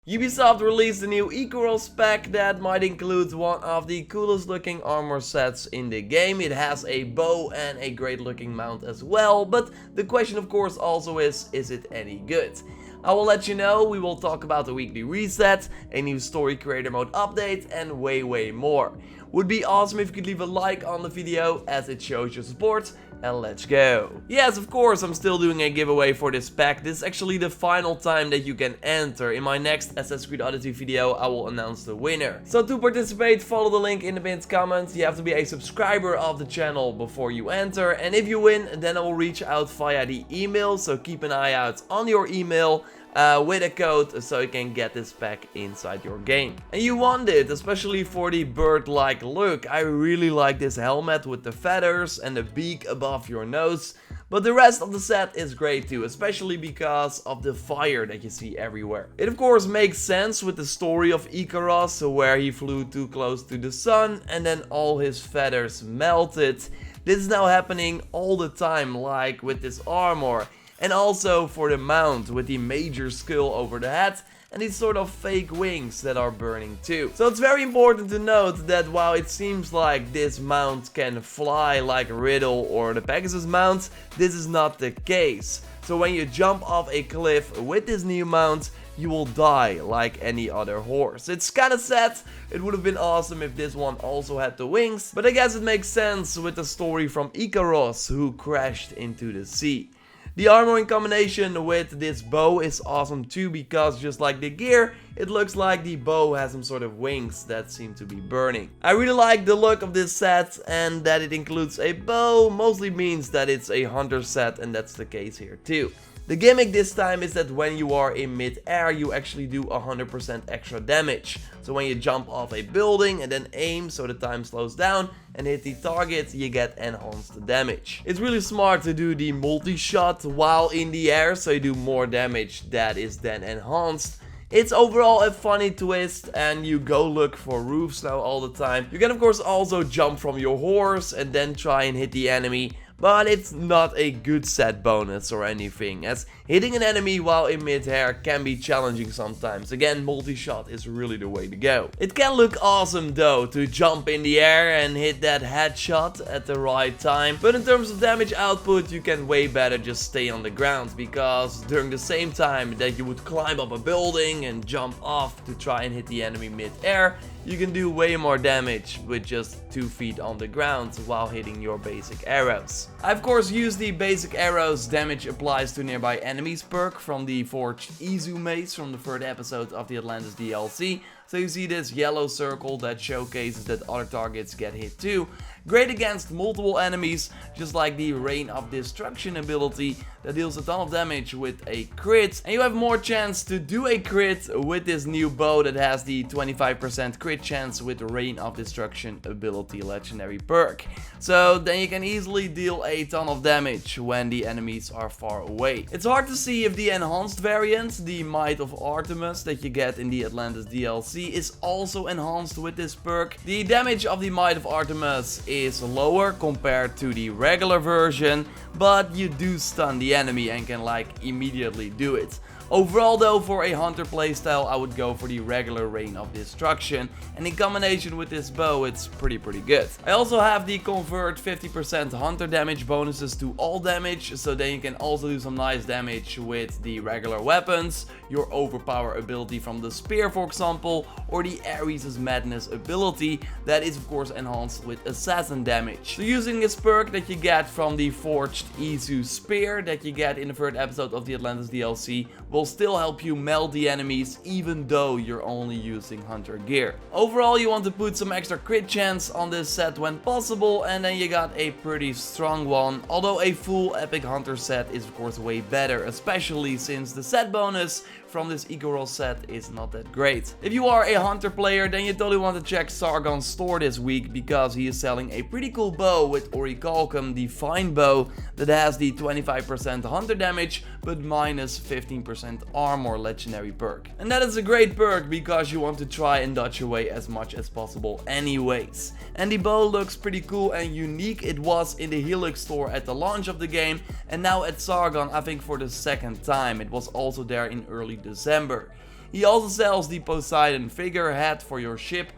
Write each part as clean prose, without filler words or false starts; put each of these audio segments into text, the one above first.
Ubisoft released a new Ikaros pack that might include one of the coolest looking armor sets in the game. It has a bow and a great looking mount as well, but the question of course also is it any good? I will let you know. We will talk about the weekly reset, a new story creator mode update and way more. Would be awesome if you could leave a like on the video as it shows your support. And let's go. Yes, of course, I'm still doing a giveaway for this pack. This is actually the final time that you can enter. In my next Assassin's Creed Odyssey video, I will announce the winner. So to participate, follow the link in the pinned comment. You have to be a subscriber of the channel before you enter. And if you win, then I will reach out via the email. So keep an eye out on your email. With a code so you can get this pack inside your game. And you want it, especially for the bird-like look. I really like this helmet with the feathers and the beak above your nose. But the rest of the set is great too, especially because of the fire that you see everywhere. It of course makes sense with the story of Ikaros, where he flew too close to the sun and then all his feathers melted. This is now happening all the time, like with this armor. And also for the mount with the major skull over the head and these sort of fake wings that are burning too. So it's very important to note that while it seems like this mount can fly like Riddle or the Pegasus mount, this is not the case. So when you jump off a cliff with this new mount, you will die like any other horse. It's kinda sad. It would have been awesome if this one also had the wings, but I guess it makes sense with the story from Ikaros who crashed into the sea. The armor in combination with this bow is awesome too, because just like the gear, it looks like the bow has some sort of wings that seem to be burning. I really like the look of this set, and that it includes a bow mostly means that it's a hunter set, and that's the case here too. The gimmick this time is that when you are in mid-air, you actually do 100% extra damage. So when you jump off a building and then aim so the time slows down and hit the target, you get enhanced damage. It's really smart to do the multi-shot while in the air, so you do more damage that is then enhanced. It's overall a funny twist, and you go look for roofs now all the time. You can of course also jump from your horse and then try and hit the enemy. But it's not a good set bonus or anything, as hitting an enemy while in mid-air can be challenging sometimes. Again, multi-shot is really the way to go. It can look awesome though, to jump in the air and hit that headshot at the right time. But in terms of damage output, you can way better just stay on the ground, because during the same time that you would climb up a building and jump off to try and hit the enemy mid-air, you can do way more damage with just 2 feet on the ground while hitting your basic arrows. I of course use the basic arrows damage applies to nearby enemies perk from the forged Izu mace from the 3rd episode of the Atlantis DLC. So you see this yellow circle that showcases that other targets get hit too. Great against multiple enemies, just like the Rain of Destruction ability that deals a ton of damage with a crit. And you have more chance to do a crit with this new bow that has the 25% crit chance with the Rain of Destruction ability legendary perk. So then you can easily deal a ton of damage when the enemies are far away. It's hard to see if the enhanced variant, the Might of Artemis that you get in the Atlantis DLC, is also enhanced with this perk. The damage of the Might of Artemis is lower compared to the regular version, but you do stun the enemy and can like immediately do it. Overall though, for a hunter playstyle, I would go for the regular Rain of Destruction, and in combination with this bow, it's pretty good. I also have the convert 50% hunter damage bonuses to all damage, so then you can also do some nice damage with the regular weapons, your overpower ability from the spear for example, or the Ares' Madness ability that is of course enhanced with assassin damage. So using this perk that you get from the forged Izu spear that you get in the 3rd episode of the Atlantis DLC will still help you melt the enemies even though you're only using hunter gear. Overall, you want to put some extra crit chance on this set when possible, and then you got a pretty strong one, although a full epic hunter set is of course way better, especially since the set bonus from this Ikaros set is not that great. If you are a hunter player, then you totally want to check Sargon's store this week, because he is selling a pretty cool bow with Orichalcum, the fine bow that has the 25% hunter damage but minus 15% armor legendary perk. And that is a great perk because you want to try and dodge away as much as possible anyways. And the bow looks pretty cool and unique. It was in the Helix store at the launch of the game, and now at Sargon I think for the 2nd time. It was also there in early December. He also sells the Poseidon Figure Hat for your ship.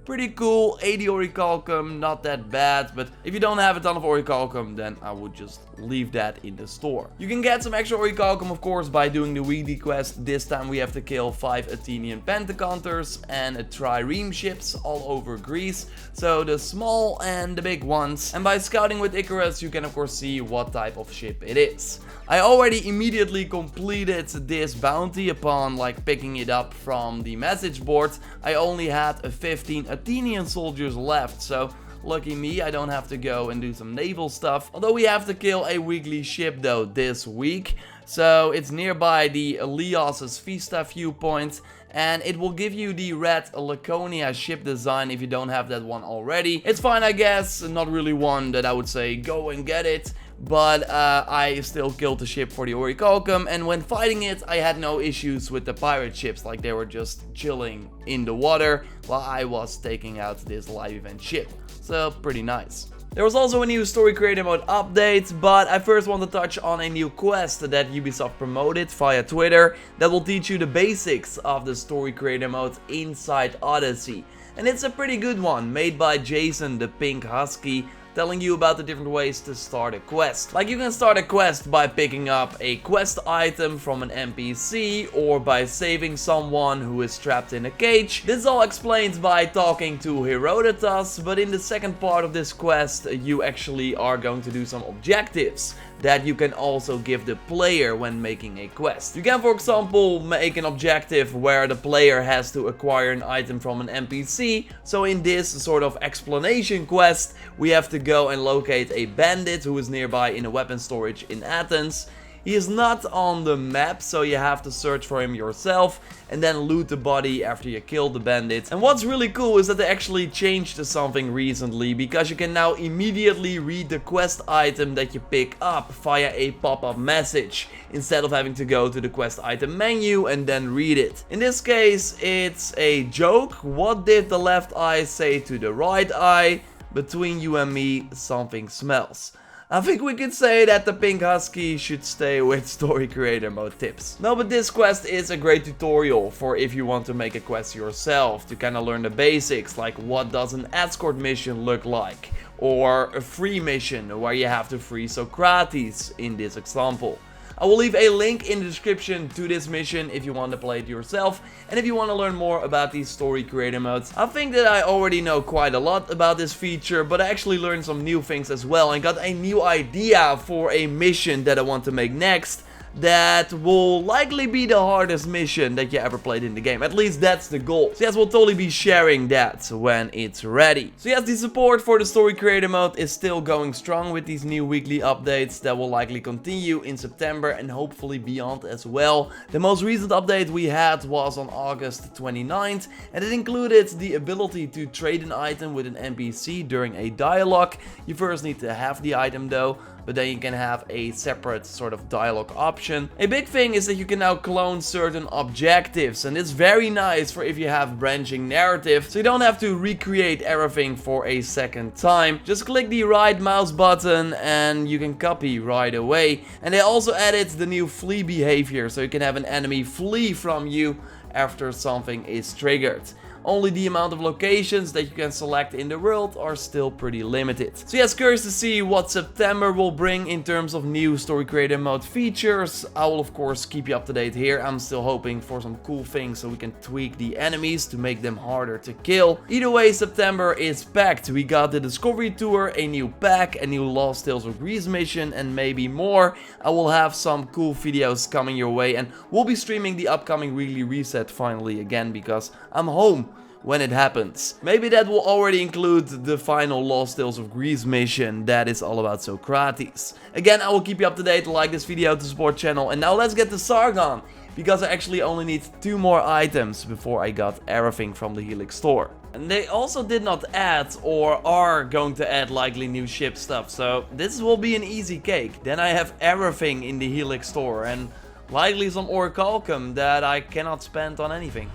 Pretty cool, 80 orichalcum, not that bad, but if you don't have a ton of orichalcum, then I would just leave that in the store. You can get some extra orichalcum, of course, by doing the weekly quest. This time we have to kill 5 Athenian pentacounters and trireme ships all over Greece, so the small and the big ones. And by scouting with Ikaros, you can of course see what type of ship it is. I already immediately completed this bounty upon picking it up from the message board. I only had 15 Athenian soldiers left, so lucky me, I don't have to go and do some naval stuff. Although we have to kill a weekly ship though this week. So it's nearby the Elias's Vista viewpoint, and it will give you the red Laconia ship design if you don't have that one already. It's fine, I guess, not really one that I would say go and get it. But I still killed the ship for the orichalcum, and when fighting it I had no issues with the pirate ships, they were just chilling in the water while I was taking out this live event ship. So pretty nice. There was also a new story creator mode update, but I first want to touch on a new quest that Ubisoft promoted via Twitter that will teach you the basics of the story creator mode inside Odyssey. And it's a pretty good one, made by Jason the Pink Husky, telling you about the different ways to start a quest. You can start a quest by picking up a quest item from an NPC or by saving someone who is trapped in a cage. This is all explained by talking to Herodotus, but in the second part of this quest you actually are going to do some objectives that you can also give the player when making a quest. You can, for example, make an objective where the player has to acquire an item from an NPC. So in this sort of explanation quest, we have to go and locate a bandit who is nearby in a weapon storage in Athens. He is not on the map, so you have to search for him yourself and then loot the body after you kill the bandit. And what's really cool is that they actually changed something recently, because you can now immediately read the quest item that you pick up via a pop-up message, instead of having to go to the quest item menu and then read it. In this case, it's a joke. What did the left eye say to the right eye? Between you and me, something smells. I think we could say that the Pink Husky should stay with story creator mode tips. No, but this quest is a great tutorial for if you want to make a quest yourself, to kind of learn the basics, like what does an escort mission look like, or a free mission where you have to free Socrates in this example. I will leave a link in the description to this mission if you want to play it yourself, and if you want to learn more about these story creator modes. I think that I already know quite a lot about this feature, but I actually learned some new things as well and got a new idea for a mission that I want to make next. That will likely be the hardest mission that you ever played in the game. At least that's the goal. So yes, we'll totally be sharing that when it's ready. So yes, the support for the story creator mode is still going strong with these new weekly updates that will likely continue in September and hopefully beyond as well. The most recent update we had was on August 29th, and it included the ability to trade an item with an NPC during a dialogue. You first need to have the item though, but then you can have a separate sort of dialogue option. A big thing is that you can now clone certain objectives, and it's very nice for if you have branching narrative, so you don't have to recreate everything for a second time. Just click the right mouse button and you can copy right away. And they also added the new flee behavior, so you can have an enemy flee from you after something is triggered. Only the amount of locations that you can select in the world are still pretty limited. So yes, curious to see what September will bring in terms of new story creator mode features. I will of course keep you up to date here. I'm still hoping for some cool things so we can tweak the enemies to make them harder to kill. Either way, September is packed. We got the Discovery Tour, a new pack, a new Lost Tales of Greece mission, and maybe more. I will have some cool videos coming your way, and we'll be streaming the upcoming weekly reset finally again, because I'm home when it happens. Maybe that will already include the final Lost Tales of Greece mission that is all about Socrates. Again, I will keep you up to date. Like this video to support channel. And now let's get to Sargon, because I actually only need 2 more items before I got everything from the Helix store. And they also did not add, or are going to add, likely new ship stuff, so this will be an easy cake. Then I have everything in the Helix store, and likely some orichalcum that I cannot spend on anything.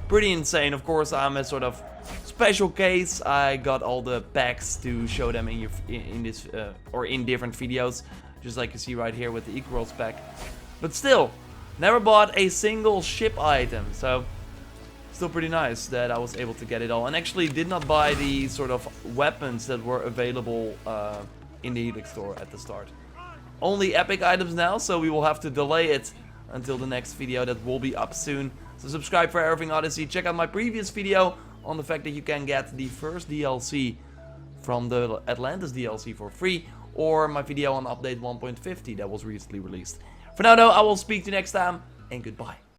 Pretty insane. Of course, I'm a sort of special case. I got all the packs to show them in different videos, just like you see right here with the Ikaros pack. But still, Never bought a single ship item, so still pretty nice that I was able to get it all. And actually did not buy the sort of weapons that were available in the Helix store at the start. Only epic items now, so we will have to delay it until the next video that will be up soon. So subscribe for everything Odyssey. Check out my previous video on the fact that you can get the first DLC from the Atlantis DLC for free, or my video on update 1.50 that was recently released. For now though, I will speak to you next time, and goodbye.